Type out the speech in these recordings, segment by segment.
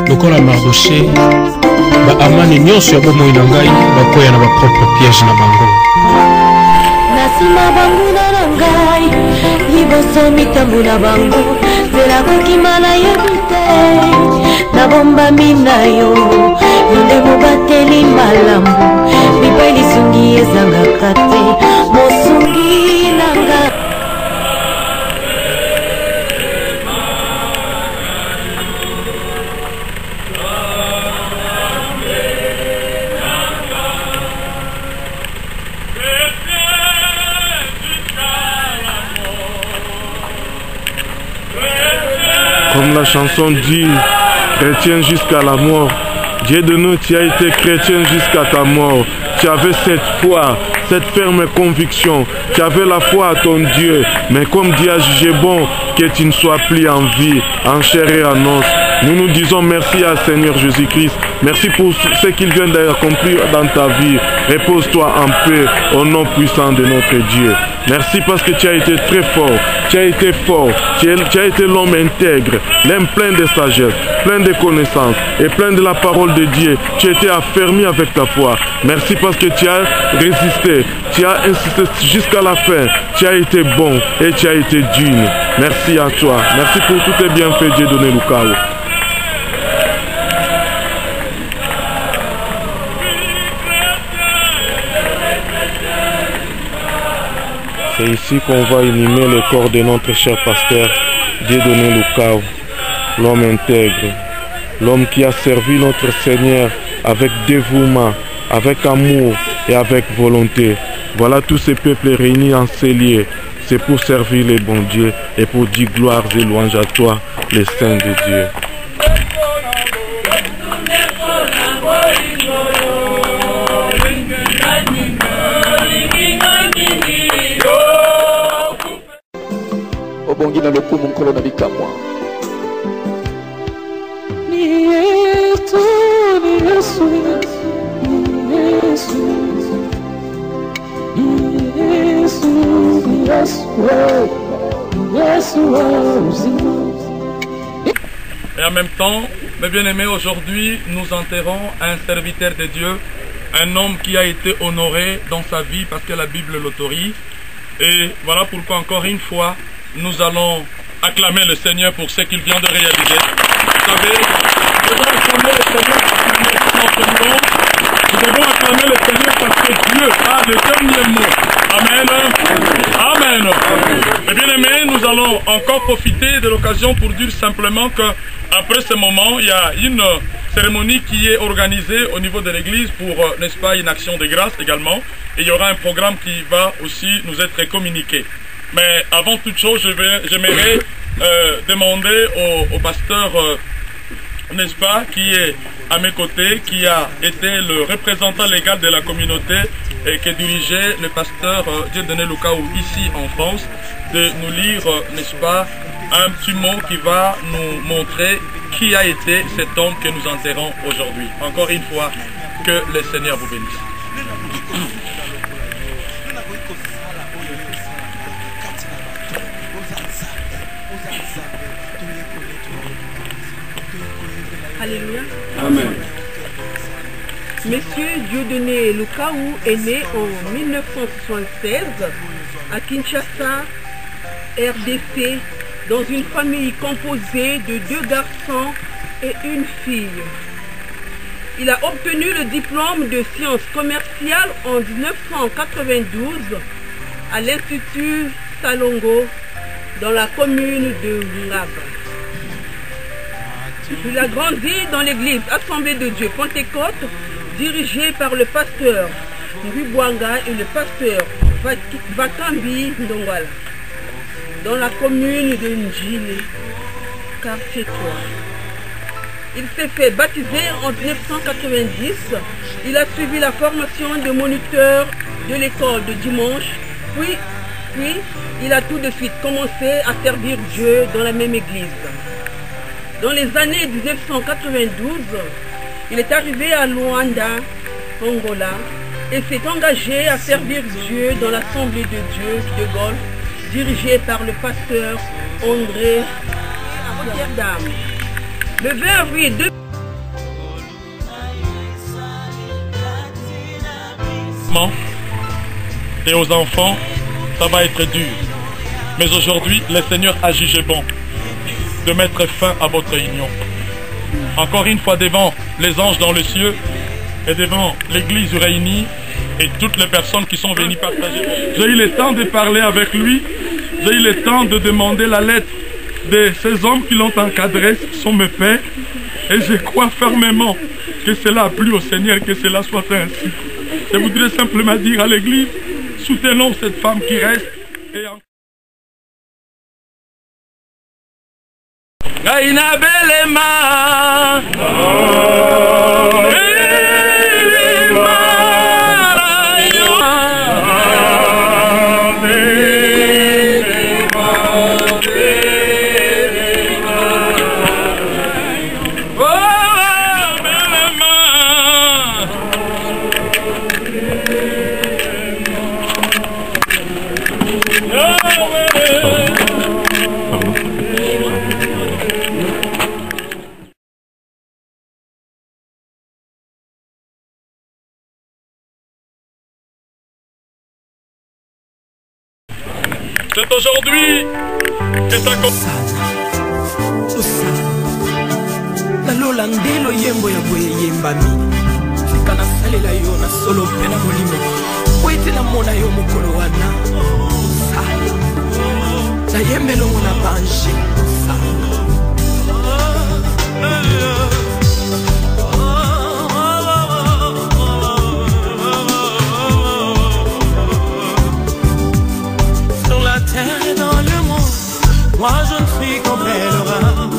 Lokola Mardoché, ba amani nyonso ya bomoi na ngai bakoya na ba propre piège na bango. Nasima bango na ngai, liboso mitambu na bango, zela kokima na yebite, na bomba minayo, yonde mobateli malamu, bipai lisungi ezangaka te, mosungi na ngai. Comme la chanson dit, chrétien jusqu'à la mort. Dieu de nous, tu as été chrétien jusqu'à ta mort. Tu avais cette foi, cette ferme conviction. Tu avais la foi à ton Dieu. Mais comme Dieu a jugé bon que tu ne sois plus en vie, en chair et en os, nous nous disons merci à Seigneur Jésus-Christ. Merci pour ce qu'il vient d'accomplir dans ta vie. Repose-toi en paix au nom puissant de notre Dieu. Merci parce que tu as été très fort. Tu as été fort. Tu as été l'homme intègre, l'homme plein de sagesse, plein de connaissances et plein de la parole de Dieu. Tu as été affermi avec ta foi. Merci parce que tu as résisté. Tu as insisté jusqu'à la fin. Tu as été bon et tu as été digne. Merci à toi. Merci pour tous tes bienfaits, Dieu donné Lukao. C'est ici qu'on va inhumer le corps de notre cher pasteur Dieudonné Lukao, l'homme intègre, l'homme qui a servi notre Seigneur avec dévouement, avec amour et avec volonté. Voilà tous ces peuples réunis en ces lieux. C'est pour servir les bons dieux et pour dire gloire et louange à toi, les saints de Dieu. Obongi na lokumu nkolo na bikamwa. Ni Yesu, ni Yesu, ni Yesu, ni Yesu, ni Yesu, Et en même temps, mes bien-aimés, aujourd'hui, nous enterrons un serviteur de Dieu, un homme qui a été honoré dans sa vie parce que la Bible l'autorise. Et voilà pourquoi, encore une fois, nous allons acclamer le Seigneur pour ce qu'il vient de réaliser. Vous savez, nous devons acclamer le Seigneur nous devons acclamer le Seigneur parce que Dieu a le dernier mot. Amen. Amen. Et bien aimés, nous allons encore profiter de l'occasion pour dire simplement que après ce moment, il y a une cérémonie qui est organisée au niveau de l'église pour, n'est-ce pas, une action de grâce également. Et il y aura un programme qui va aussi nous être communiqué. Mais avant toute chose, j'aimerais demander au pasteur, n'est-ce pas, qui est à mes côtés, qui a été le représentant légal de la communauté et qui dirigeait le pasteur Dieudonné Lukao ici en France, de nous lire, n'est-ce pas, un petit mot qui va nous montrer qui a été cet homme que nous enterrons aujourd'hui. Encore une fois, que le Seigneur vous bénisse. Alléluia. Amen. Monsieur Dieudonné Lukao est né en 1976 à Kinshasa, RDC, dans une famille composée de 2 garçons et une fille. Il a obtenu le diplôme de sciences commerciales en 1992 à l'Institut Salongo dans la commune de Ngaba. Il a grandi dans l'église Assemblée de Dieu Pentecôte, dirigée par le pasteur Ngubwanga et le pasteur Vakambi Ndongwala, dans la commune de Njili, quartier 3. Il s'est fait baptiser en 1990. Il a suivi la formation de moniteur de l'école de dimanche, puis il a tout de suite commencé à servir Dieu dans la même église. Dans les années 1992, il est arrivé à Luanda, Angola, et s'est engagé à servir Dieu dans l'Assemblée de Dieu de Gaulle, dirigée par le pasteur André fautière d'âme. Le 20 avril 2000. Et aux enfants, ça va être dur. Mais aujourd'hui, le Seigneur a jugé bon de mettre fin à votre union. Encore une fois devant les anges dans le ciel et devant l'église réunie et toutes les personnes qui sont venues partager. J'ai eu le temps de parler avec lui. J'ai eu le temps de demander la lettre de ces hommes qui l'ont encadré, sont mes pères. Et je crois fermement que cela a plu au Seigneur, que cela soit ainsi. Je voudrais simplement dire à l'église, soutenons cette femme qui reste. Et Gaïna Belema. C'est aujourd'hui que ça commence. Nalola ndelo yembo ya boye yembami fika na salela yo na solo pena molimo kwete na mona yo mokolo wana na yembelo mona banji sur la terre et dans le monde, moi je ne suis qu'un pèlerin.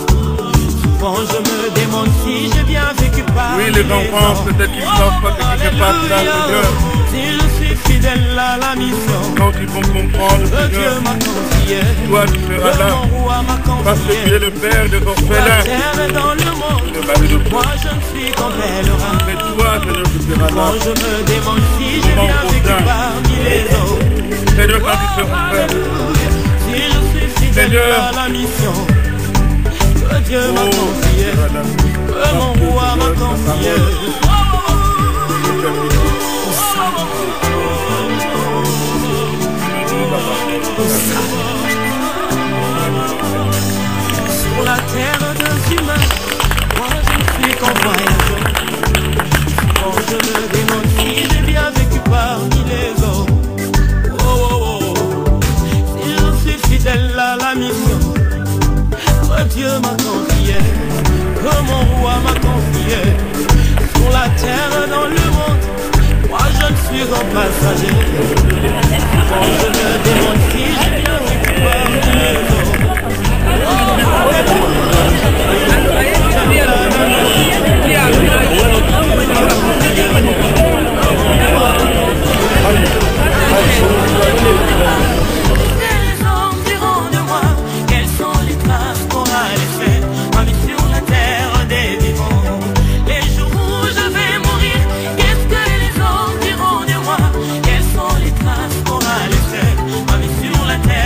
Souvent je me demande si j'ai bien vécu par oui, les enfants, peut-être qu'ils ne savent pas ce qui se passe là, Seigneur. Si je suis fidèle à la mission, Quand ils vont comprendre, que Dieu Seigneur, m'a confié, toi tu seras là, mon roi m'a parce que tu es confié. le Père des Sur la orphelins. terre et dans le monde, Le vallée de moi je ne suis qu'un pèlerin. mais toi, Seigneur, tu seras là. Quand je me demande si j'ai bien vécu parmi les autres, Seigneur, quand ils seront prêts, si je suis fidèle Seigneur, à la mission que Dieu m'a oh, confié, tu seras là. que mon roi m'a confié. Sur la terre des humains, moi je ne suis qu'un voyageur. Quand je me demande si j'ai bien vécu parmi les autres, oh, oh, oh. Si je suis fidèle à la mission que Dieu m'a confié, que mon roi m'a confié. Sur la terre, dans le monde, moi je ne suis qu'un passager. Quand je me demande si j'ai bien vécu parmi les autres, les hommes diront de moi quelles sont les traces qu'on a laissées. Ma vie sur la terre des vivants. Les jours où je vais mourir, qu'est-ce que les hommes diront de moi? Quelles sont les traces qu'on a laissées? Ma vie sur la terre.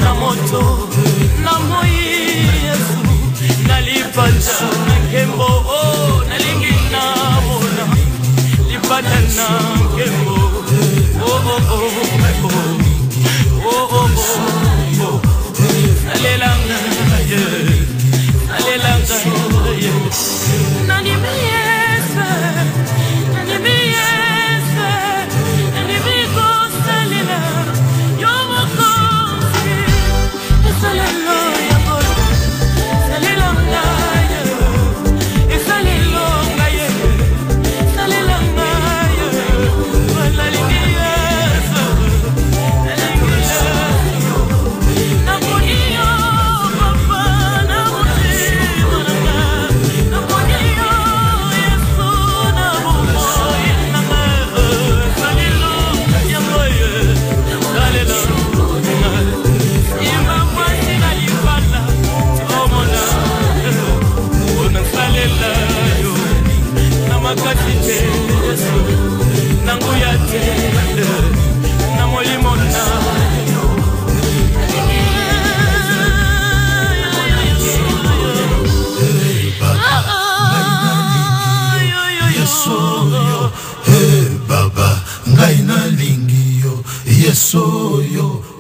na moto na moi Yesu nalipata na kembo nalingi na mona lipata na kembo alelanga nani miyesa Baba, ngai na lingi yo, Yesu yo.